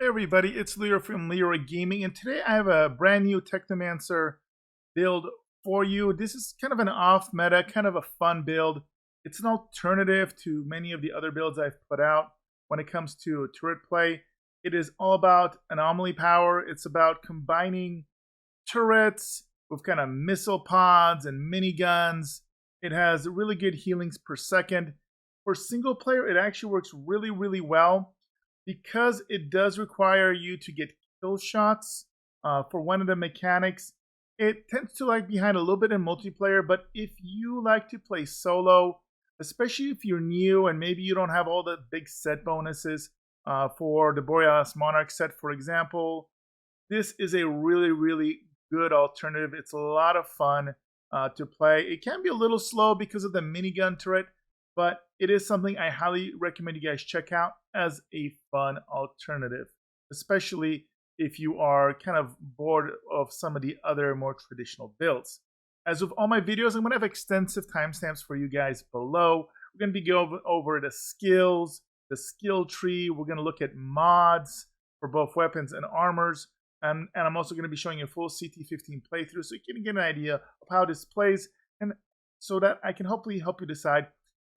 Everybody, it's Leeroy from Leeroy Gaming, and today I have a brand new Technomancer build for you. This is kind of an off-meta, kind of a fun build. It's an alternative to many of the other builds I've put out when it comes to turret play. It is all about anomaly power. It's about combining turrets with kind of missile pods and miniguns. It has really good healings per second. For single player, it actually works really, really well, because it does require you to get kill shots for one of the mechanics. It tends to lag behind a little bit in multiplayer, but if you like to play solo, especially if you're new and maybe you don't have all the big set bonuses for the Borealis Monarch set, for example, this is a really, really good alternative. It's a lot of fun to play. It can be a little slow because of the minigun turret, but it is something I highly recommend you guys check out as a fun alternative, especially if you are kind of bored of some of the other more traditional builds. As with all my videos, I'm going to have extensive timestamps for you guys below. We're going to be going over the skills, the skill tree. We're going to look at mods for both weapons and armors. And I'm also going to be showing you a full CT15 playthrough so you can get an idea of how this plays, and so that I can hopefully help you decide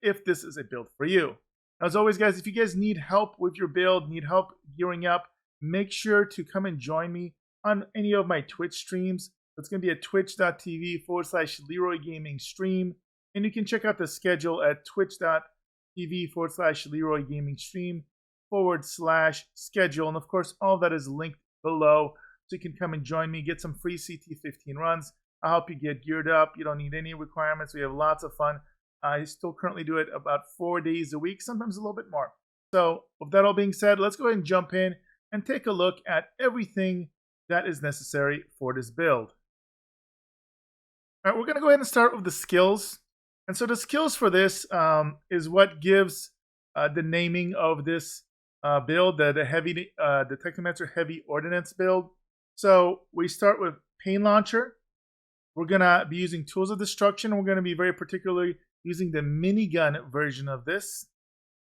if this is a build for you. As always, guys, if you guys need help with your build, need help gearing up, make sure to come and join me on any of my Twitch streams. It's going to be at twitch.tv/Leeroy Gaming stream. And you can check out the schedule at twitch.tv/Leeroy Gaming stream/schedule. And of course, all that is linked below, so you can come and join me, get some free CT15 runs. I'll help you get geared up. You don't need any requirements. We have lots of fun. I still currently do it about 4 days a week, sometimes a little bit more. So with that all being said, let's go ahead and jump in and take a look at everything that is necessary for this build. All right, we're going to go ahead and start with the skills. And so the skills for this is what gives the naming of this build, the Technomancer Heavy Ordnance Build. So we start with Pain Launcher. We're going to be using Tools of Destruction. We're going to be very particularly using the minigun version of this.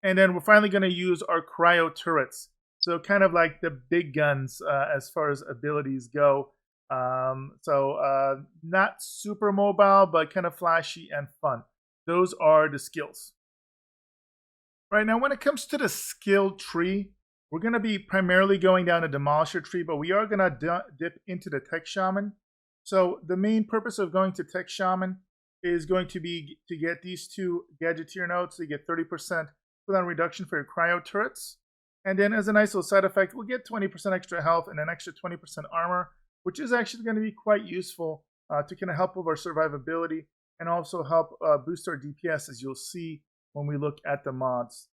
And then we're finally going to use our cryo turrets. So kind of like the big guns as far as abilities go. Not super mobile, but kind of flashy and fun. Those are the skills. Right now, when it comes to the skill tree, we're going to be primarily going down the Demolisher tree, but we are going to dip into the Tech Shaman. So the main purpose of going to Tech Shaman is going to be to get these two Gadgeteer nodes. So you get 30% cooldown reduction for your cryo turrets. And then as a nice little side effect, we'll get 20% extra health and an extra 20% armor, which is actually going to be quite useful to kind of help with our survivability and also help boost our DPS, as you'll see when we look at the mods.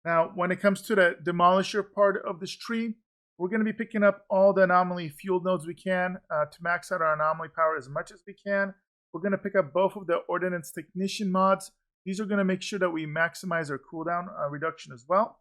Now, when it comes to the Demolisher part of this tree, we're going to be picking up all the anomaly fuel nodes we can to max out our anomaly power as much as we can. We're going to pick up both of the Ordnance Technician mods. These are going to make sure that we maximize our cooldown reduction as well.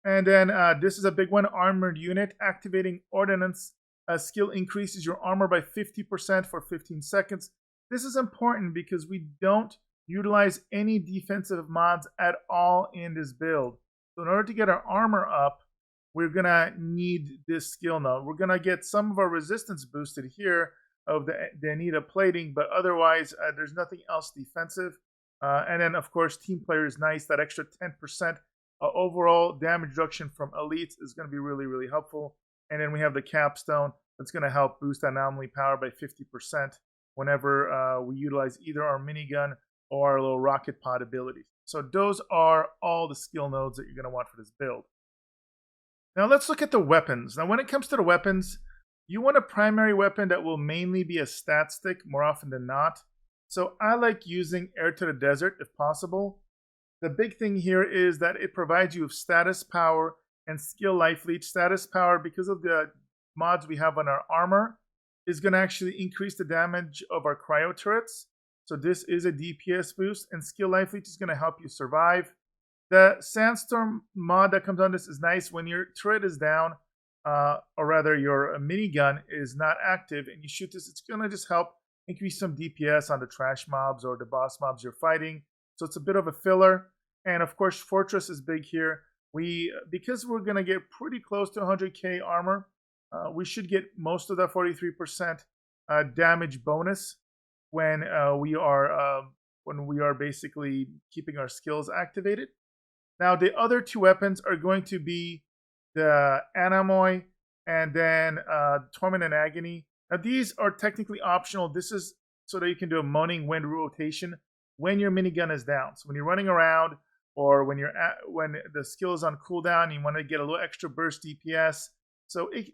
And then this is a big one, Armored Unit. Activating Ordnance skill increases your armor by 50% for 15 seconds. This is important because we don't utilize any defensive mods at all in this build. So in order to get our armor up, we're going to need this skill node. We're going to get some of our resistance boosted here of the Anita plating, but otherwise there's nothing else defensive. And then, of course, team player is nice. That extra 10% overall damage reduction from elites is going to be really, really helpful. And then we have the capstone that's going to help boost anomaly power by 50% whenever we utilize either our minigun or our little rocket pod abilities. So those are all the skill nodes that you're going to want for this build. Now let's look at the weapons. Now when it comes to the weapons, you want a primary weapon that will mainly be a stat stick more often than not. So I like using Air to the Desert if possible. The big thing here is that it provides you with status power and skill life leech. Status power, because of the mods we have on our armor, is going to actually increase the damage of our cryo turrets. So this is a DPS boost, and skill life leech is going to help you survive. The Sandstorm mod that comes on this is nice. When your turret is down, or rather your minigun is not active, and you shoot this, it's going to just help increase some DPS on the trash mobs or the boss mobs you're fighting. So it's a bit of a filler. And of course, Fortress is big here. because we're going to get pretty close to 100k armor, we should get most of that 43% damage bonus when we are basically keeping our skills activated. Now the other two weapons are going to be the Anomoly and then Torment and Agony. Now these are technically optional. This is so that you can do a Moaning wind rotation when your minigun is down. So when you're running around, or when the skill is on cooldown, you want to get a little extra burst DPS.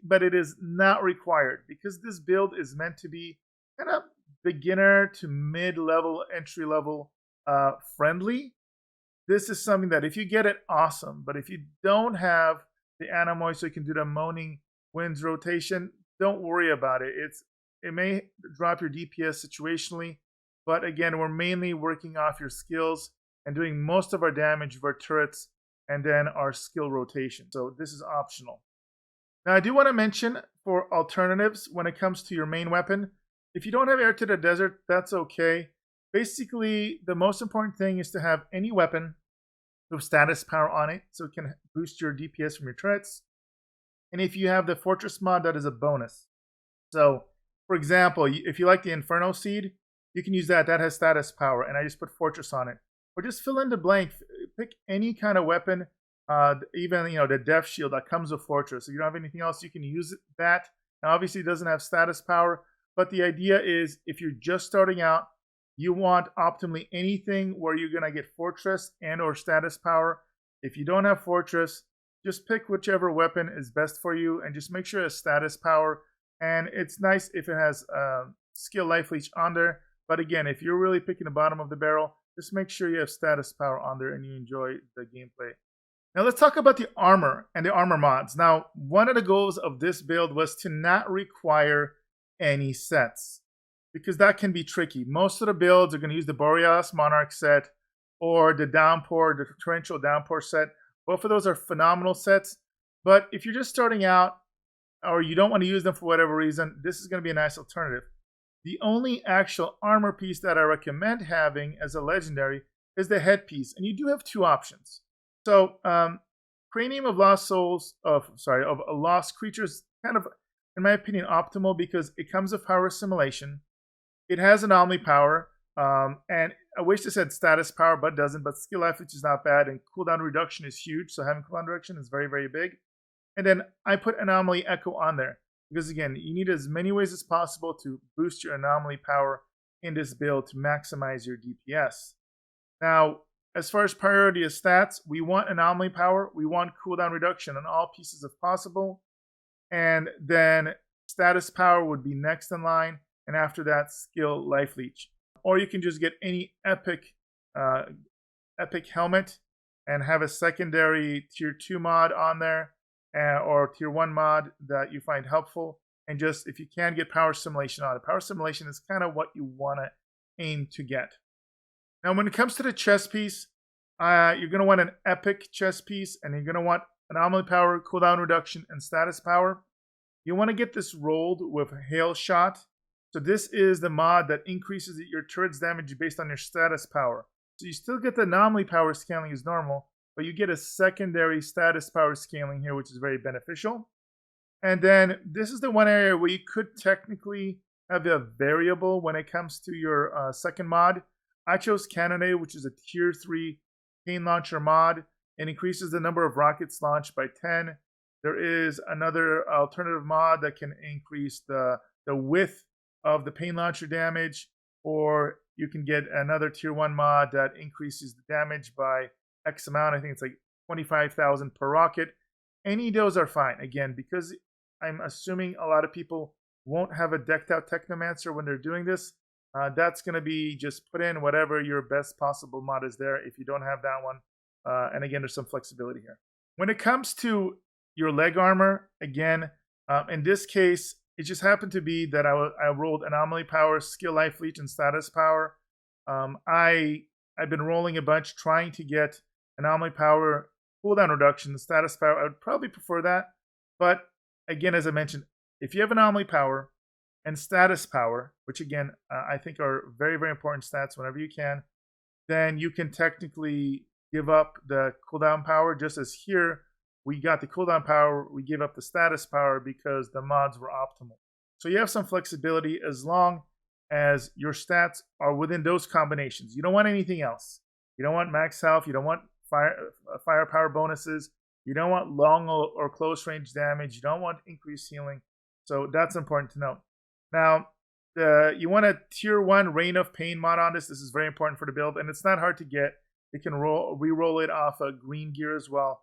But it is not required because this build is meant to be kind of beginner to mid-level, entry-level friendly. This is something that if you get it, awesome. But if you don't have the Anomoly so you can do the Moaning winds rotation, don't worry about it. It may drop your DPS situationally, but again, we're mainly working off your skills and doing most of our damage with our turrets and then our skill rotation. So this is optional. Now I do want to mention for alternatives when it comes to your main weapon, if you don't have Air to the Desert, that's okay. Basically, the most important thing is to have any weapon with status power on it so it can boost your DPS from your turrets. And if you have the Fortress mod, that is a bonus. So, for example, if you like the Inferno Seed, you can use that. That has status power, and I just put Fortress on it. Or just fill in the blank. Pick any kind of weapon, even the Death Shield that comes with Fortress. If you don't have anything else, you can use that. Now, obviously, it doesn't have status power, but the idea is if you're just starting out, you want optimally anything where you're going to get Fortress and or status power. If you don't have Fortress, just pick whichever weapon is best for you and just make sure it has status power. And it's nice if it has skill life leech on there. But again, if you're really picking the bottom of the barrel, just make sure you have status power on there and you enjoy the gameplay. Now let's talk about the armor and the armor mods. Now, one of the goals of this build was to not require any sets, because that can be tricky. Most of the builds are going to use the Borealis Monarch set or the Torrential Downpour set. Both of those are phenomenal sets, but if you're just starting out or you don't want to use them for whatever reason, this is going to be a nice alternative. The only actual armor piece that I recommend having as a legendary is the headpiece, and you do have two options. So, Cranium of Lost Creatures, kind of, in my opinion, optimal because it comes with power assimilation. It has anomaly power, and I wish this had status power, but it doesn't. But skill life, which is not bad, and cooldown reduction is huge. So having cooldown reduction is very, very big. And then I put Anomaly Echo on there because again, you need as many ways as possible to boost your anomaly power in this build to maximize your DPS. Now, as far as priority of stats, we want anomaly power, we want cooldown reduction on all pieces if possible, and then status power would be next in line. And after that, skill life leech. Or you can just get any epic helmet and have a secondary tier 2 mod on there, or tier 1 mod that you find helpful. And just, if you can, get power simulation on it. Power simulation is kind of what you want to aim to get. Now, when it comes to the chest piece, you're going to want an epic chest piece, and you're going to want anomaly power, cooldown reduction, and status power. You want to get this rolled with Hail Shot. So this is the mod that increases your turret's damage based on your status power. So you still get the anomaly power scaling as normal, but you get a secondary status power scaling here, which is very beneficial. And then this is the one area where you could technically have a variable when it comes to your second mod. I chose Cannonade, which is a tier 3 pain launcher mod. It increases the number of rockets launched by 10. There is another alternative mod that can increase the width of the pain launcher damage, or you can get another tier 1 mod that increases the damage by X amount. I think it's like 25,000 per rocket. Any of those are fine. Again, because I'm assuming a lot of people won't have a decked out Technomancer when they're doing this, that's going to be just put in whatever your best possible mod is there if you don't have that one. And again, there's some flexibility here. When it comes to your leg armor, again, in this case, it just happened to be that I rolled Anomaly Power, Skill Life Leech, and Status Power. I've been rolling a bunch trying to get Anomaly Power, cooldown reduction, Status Power. I would probably prefer that. But again, as I mentioned, if you have Anomaly Power and Status Power, which again, I think are very, very important stats whenever you can, then you can technically give up the cooldown power, just as here we got the cooldown power, we give up the status power because the mods were optimal. So you have some flexibility as long as your stats are within those combinations. You don't want anything else. You don't want max health. You don't want firepower bonuses. You don't want long or close range damage. You don't want increased healing. So that's important to note. Now, you want a tier 1 Reign of Pain mod on this. This is very important for the build, and it's not hard to get. You can re-roll it off a green gear as well,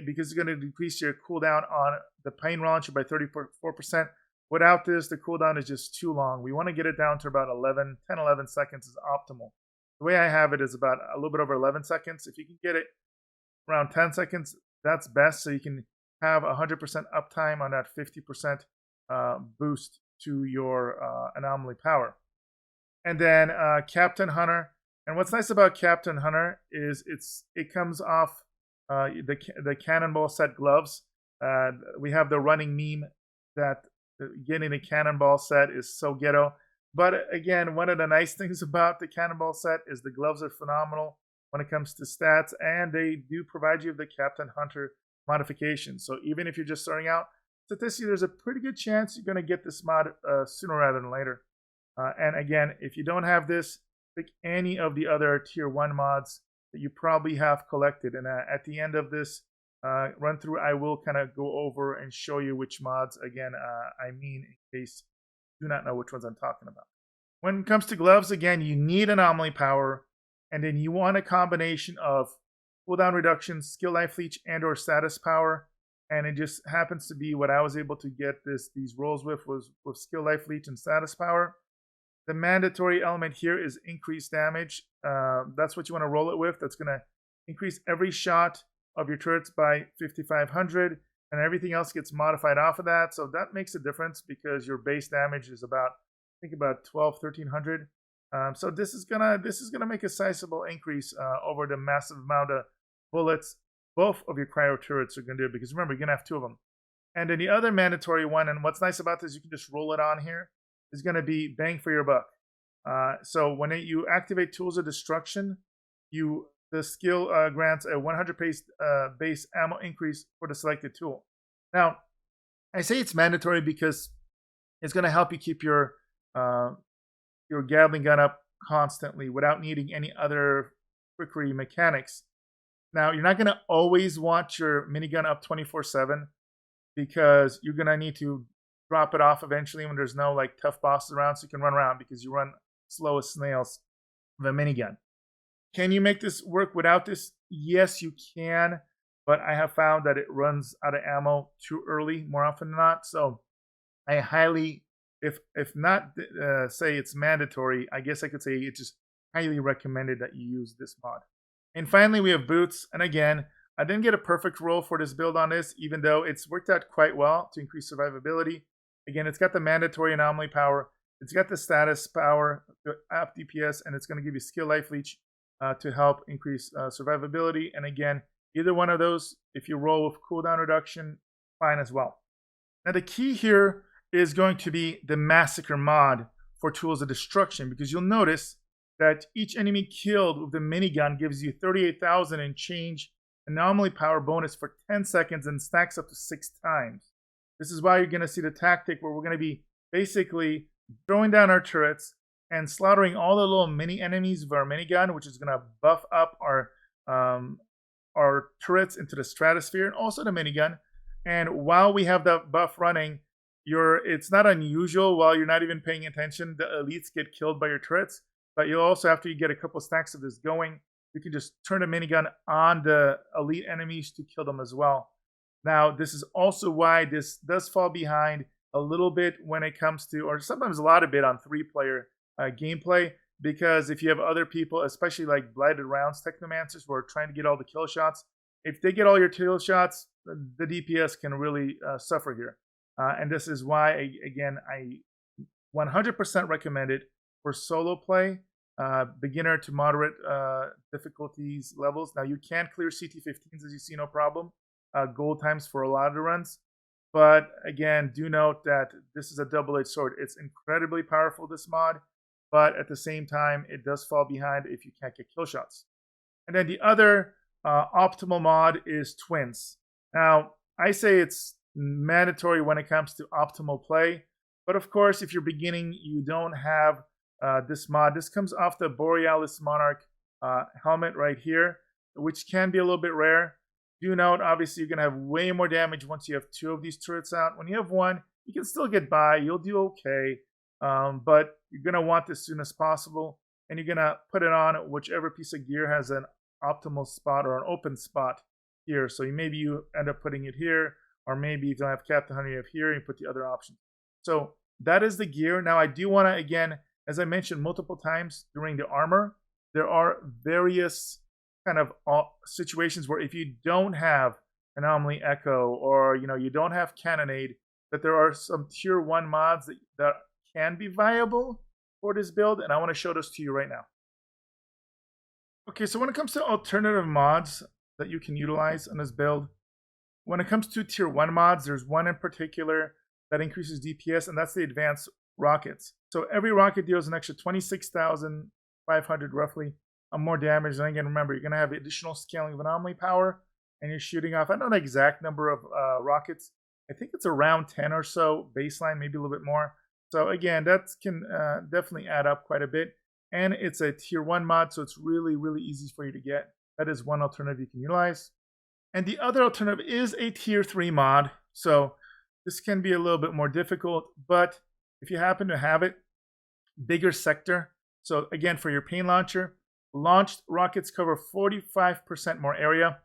because it's going to decrease your cooldown on the Pain launcher by 34%. Without this, the cooldown is just too long. We want to get it down to about 10-11 seconds is optimal. The way I have it is about a little bit over 11 seconds. If you can get it around 10 seconds, that's best, so you can have 100% uptime on that 50% boost to your anomaly power. And then Captain Hunter. And what's nice about Captain Hunter is it comes off the Cannonball set gloves. We have the running meme that getting the Cannonball set is so ghetto. But again, one of the nice things about the Cannonball set is the gloves are phenomenal when it comes to stats, and they do provide you with the Captain Hunter modification. So even if you're just starting out, statistically, there's a pretty good chance you're going to get this mod sooner rather than later. And again, if you don't have this, pick any of the other tier 1 mods that you probably have collected. And at the end of this run through, I will kind of go over and show you which mods, again, I mean, in case you do not know which ones I'm talking about. When it comes to gloves, again, you need anomaly power, and then you want a combination of cooldown reduction, skill life leech, and or status power. And it just happens to be what I was able to get these rolls with was with skill life leech and status power. The mandatory element here is increased damage. That's what you want to roll it with. That's going to increase every shot of your turrets by 5,500, and everything else gets modified off of that. So that makes a difference because your base damage is about, I think, about 1,300. So this is gonna make a sizable increase over the massive amount of bullets both of your cryo turrets are gonna do, because remember, you're gonna have 2 of them. And then the other mandatory one, and what's nice about this, you can just roll it on here, is gonna be bang for your buck. So when you activate Tools of Destruction, the skill grants a 100 base ammo increase for the selected tool. Now, I say it's mandatory because it's going to help you keep your Gatling gun up constantly without needing any other trickery mechanics. Now, you're not going to always want your minigun up 24/7 because you're going to need to drop it off eventually when there's no like tough bosses around, so you can run around because you run slow as snails with a minigun. Can you make this work without this? Yes, you can, but I have found that it runs out of ammo too early more often than not. So I highly, if not say it's mandatory, I guess I could say it's just highly recommended that you use this mod. And finally, we have boots. And again, I didn't get a perfect roll for this build on this, even though it's worked out quite well to increase survivability. Again, it's got the mandatory anomaly power. It's got the status power, up DPS, and it's going to give you skill life leech to help increase survivability. And again, either one of those, if you roll with cooldown reduction, fine as well. Now the key here is going to be the Massacre mod for Tools of Destruction, because you'll notice that each enemy killed with the minigun gives you 38,000 and change anomaly power bonus for 10 seconds and stacks up to 6 times. This is why you're going to see the tactic where we're going to be basically throwing down our turrets and slaughtering all the little mini enemies with our minigun, which is going to buff up our turrets into the stratosphere, and also the minigun. And while we have that buff running, it's not unusual while you're not even paying attention, the elites get killed by your turrets. But you'll also, after you get a couple stacks of this going, you can just turn the minigun on the elite enemies to kill them as well. Now, this is also why this does fall behind a little bit when it comes to, or sometimes a lot of bit on 3-player gameplay, because if you have other people, especially like Blighted Rounds Technomancers, who are trying to get all the kill shots, if they get all your kill shots, the DPS can really suffer here. And this is why, again, I 100% recommend it for solo play, beginner to moderate difficulties levels. Now, you can clear CT15s, as you see, no problem. Gold times for a lot of the runs. But again, do note that this is a double-edged sword. It's incredibly powerful, this mod, but at the same time, it does fall behind if you can't get kill shots. And then the other optimal mod is twins. Now, I say it's mandatory when it comes to optimal play, but of course, if you're beginning, you don't have this mod. This comes off the Borealis Monarch helmet right here, which can be a little bit rare. Do note, obviously, you're going to have way more damage once you have 2 of these turrets out. When you have 1, you can still get by. You'll do okay, but you're going to want this as soon as possible, and you're going to put it on whichever piece of gear has an optimal spot or an open spot here. So maybe you end up putting it here, or maybe if you don't have Captain Hunter, you have here, and you put the other options. So that is the gear. Now, I do want to, again, as I mentioned multiple times during the armor, there are various kind of situations where if you don't have Anomaly Echo, or you don't have Cannonade, that there are some tier 1 mods that can be viable for this build, and I want to show those to you right now. Okay, so when it comes to alternative mods that you can utilize on this build, when it comes to tier 1 mods, there's one in particular that increases DPS, and that's the advanced rockets. So every rocket deals an extra 26,500 roughly more damage. And again, remember, you're going to have additional scaling of anomaly power, and you're shooting off, I don't know the exact number of rockets. I think it's around 10 or so baseline, maybe a little bit more. So again, that can definitely add up quite a bit. And it's a tier 1 mod, so it's really, really easy for you to get. That is one alternative you can utilize. And the other alternative is a tier 3 mod. So this can be a little bit more difficult, but if you happen to have it, bigger sector. So again, for your pain launcher, launched rockets cover 45% more area.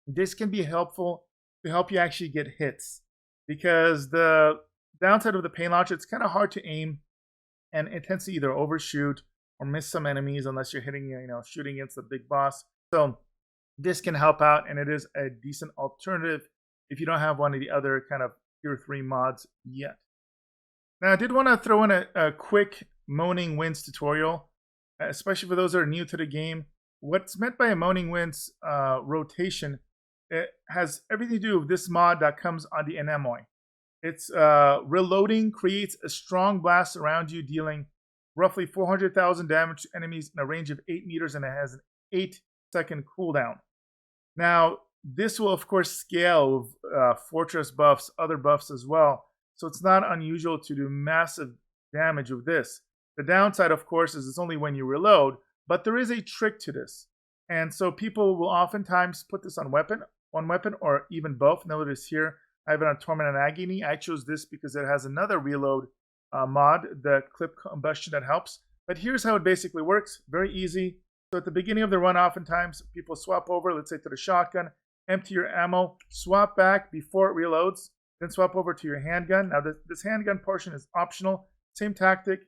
This can be helpful to help you actually get hits, because the downside of the pain launcher, it's kind of hard to aim, and it tends to either overshoot or miss some enemies unless you're hitting, shooting against the big boss. So this can help out, and it is a decent alternative if you don't have one of the other kind of tier 3 mods yet. Now, I did want to throw in a quick Moaning Winds tutorial, especially for those that are new to the game. What's meant by a Moaning Winds rotation, it has everything to do with this mod that comes on the Anemoy. Its reloading creates a strong blast around you, dealing roughly 400,000 damage to enemies in a range of 8 meters, and it has an 8-second cooldown. Now, this will, of course, scale with fortress buffs, other buffs as well. So it's not unusual to do massive damage with this. The downside, of course, is it's only when you reload, but there is a trick to this. And so people will oftentimes put this on one weapon, or even both. Notice here, I have it on Torment and Agony. I chose this because it has another reload mod, the clip combustion, that helps. But here's how it basically works. Very easy. So at the beginning of the run, oftentimes people swap over, let's say to the shotgun, empty your ammo, swap back before it reloads, then swap over to your handgun. Now this handgun portion is optional. Same tactic.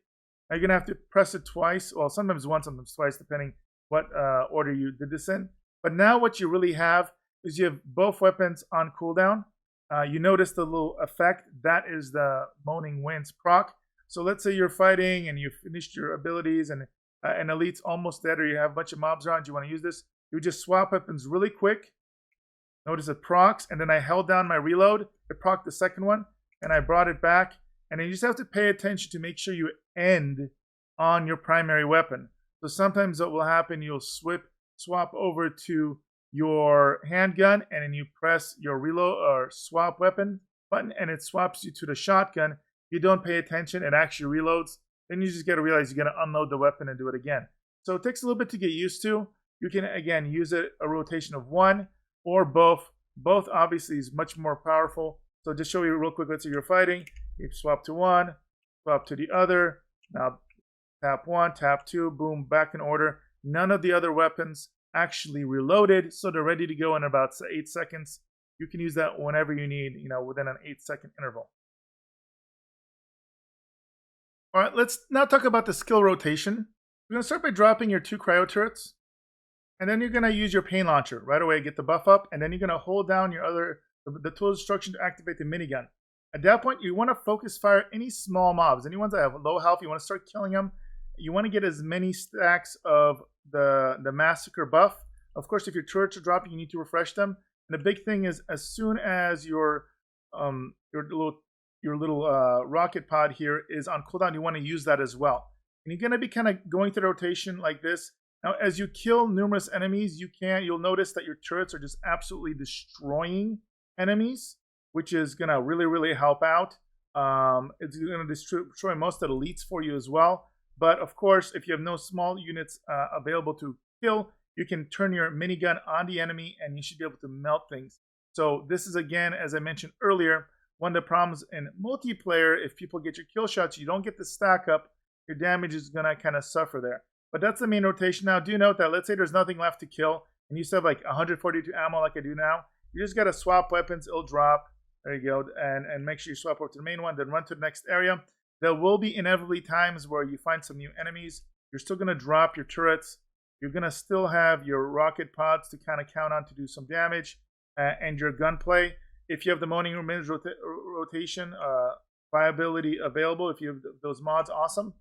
Now you're going to have to press it twice. Well, sometimes once, sometimes twice, depending what order you did this in. But now what you really have is you have both weapons on cooldown. You notice the little effect. That is the Moaning Winds proc. So let's say you're fighting and you've finished your abilities, and an elite's almost dead, or you have a bunch of mobs around, you want to use this. You just swap weapons really quick. Notice it procs, and then I held down my reload. It procced the second one, and I brought it back. And then you just have to pay attention to make sure you end on your primary weapon. So sometimes what will happen, you'll swap over to your handgun, and then you press your reload or swap weapon button, and it swaps you to the shotgun. If you don't pay attention, it actually reloads. Then you just got to realize you got to unload the weapon and do it again. So it takes a little bit to get used to. You can, again, use a rotation of one or both. Both obviously is much more powerful. So just show you real quick. Let's say you're fighting. You swap to one, swap to the other. Now tap one, tap two, boom, back in order. None of the other weapons actually reloaded, so they're ready to go in about 8 seconds. You can use that whenever you need, within an 8-second interval. All right, let's now talk about the skill rotation. We're going to start by dropping your 2 cryo turrets, and then you're going to use your pain launcher right away, get the buff up, and then you're going to hold down the tool instruction to activate the minigun. At that point, you want to focus fire any small mobs, any ones that have low health. You want to start killing them. You want to get as many stacks of the massacre buff. Of course, if your turrets are dropping, you need to refresh them. And the big thing is, as soon as your little rocket pod here is on cooldown, you want to use that as well. And you're going to be kind of going through the rotation like this. Now, as you kill numerous enemies, you'll notice that your turrets are just absolutely destroying enemies, which is gonna really help out. It's gonna destroy most of the elites for you as well. But of course, if you have no small units available to kill, you can turn your minigun on the enemy and you should be able to melt things. So this is, again, as I mentioned earlier, one of the problems in multiplayer. If people get your kill shots, you don't get the stack up, your damage is gonna kind of suffer there. But that's the main rotation. Now, do note that let's say there's nothing left to kill, and you still have like 142 ammo like I do now. You just gotta swap weapons, it'll drop. There you go, and make sure you swap over to the main one, then run to the next area. There will be inevitably times where you find some new enemies. You're still gonna drop your turrets. You're gonna still have your rocket pods to kind of count on to do some damage, and your gunplay. If you have the Moaning rotation viability available, if you have those mods, awesome.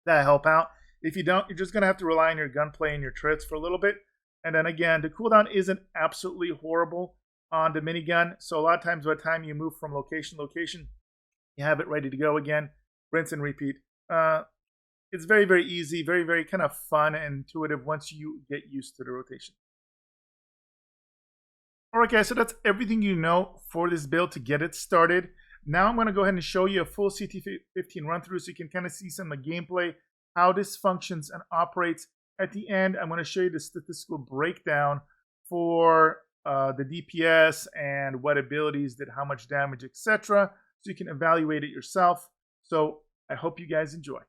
That'll help out. If you don't, you're just going to have to rely on your gunplay and your turrets for a little bit. And then again, the cooldown isn't absolutely horrible on the minigun. So a lot of times by the time you move from location to location, you have it ready to go again. Rinse and repeat. It's very easy, very kind of fun and intuitive once you get used to the rotation. Alright guys, so that's everything you know for this build to get it started. Now I'm going to go ahead and show you a full CT15 run through so you can kind of see some of the gameplay, how this functions and operates. At the end, I'm going to show you the statistical breakdown for the DPS and what abilities did how much damage, etc. So you can evaluate it yourself. So I hope you guys enjoy.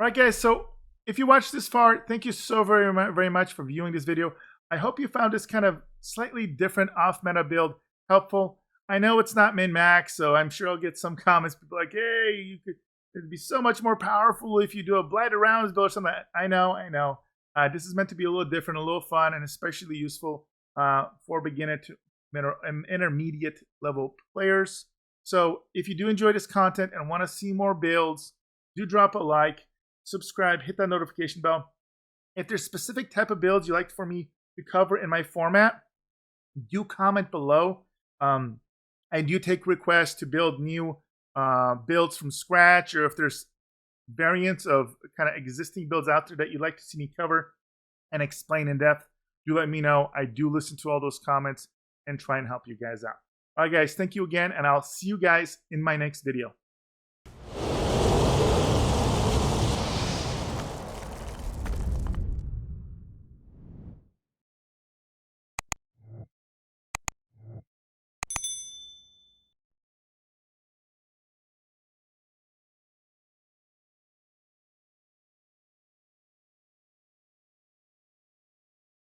All right, guys, so if you watched this far, thank you so very much for viewing this video. I hope you found this kind of slightly different off-meta build helpful. I know it's not min-max, so I'm sure I'll get some comments, people like, hey, it'd be so much more powerful if you do a Blighted Rounds build or something. I know. This is meant to be a little different, a little fun, and especially useful for beginner to intermediate level players. So if you do enjoy this content and want to see more builds, do drop a like, subscribe, hit that notification bell. If there's specific type of builds you like for me to cover in my format, do comment below. I do take requests to build new builds from scratch, or if there's variants of kind of existing builds out there that you'd like to see me cover and explain in depth, do let me know. I do listen to all those comments and try and help you guys out. All right, guys, thank you again, and I'll see you guys in my next video.